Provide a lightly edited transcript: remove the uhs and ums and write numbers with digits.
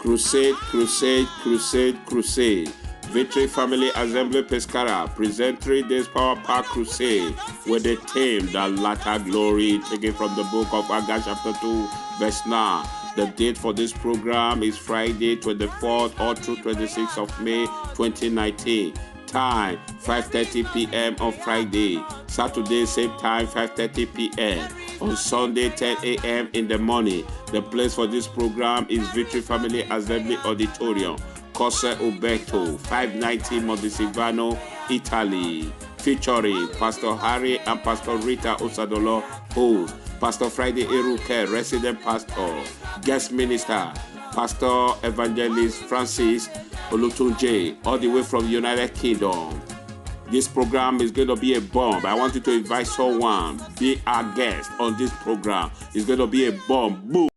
Crusade, crusade, crusade, crusade. Victory Family Assembly Pescara present 3 days Power Pack Crusade with the theme The Latter Glory, taken from the book of Haggai chapter 2 verse 9. The date for this program is Friday 24th or through 26th of May 2019. Time 5:30 p.m. on Friday. Saturday same time 5:30 p.m. On Sunday 10 a.m. in the morning. The place for this program is Victory Family Assembly Auditorium, Corso Uberto, 590 Montesilvano, Italy. Featuring Pastor Harry and Pastor Rita Osadolo, host. Pastor Friday Eruke, resident pastor. Guest minister, Pastor Evangelist Francis Olutunje, all the way from United Kingdom. This program is going to be a bomb. I want you to invite someone, be our guest on this program. It's going to be a bomb. Boom.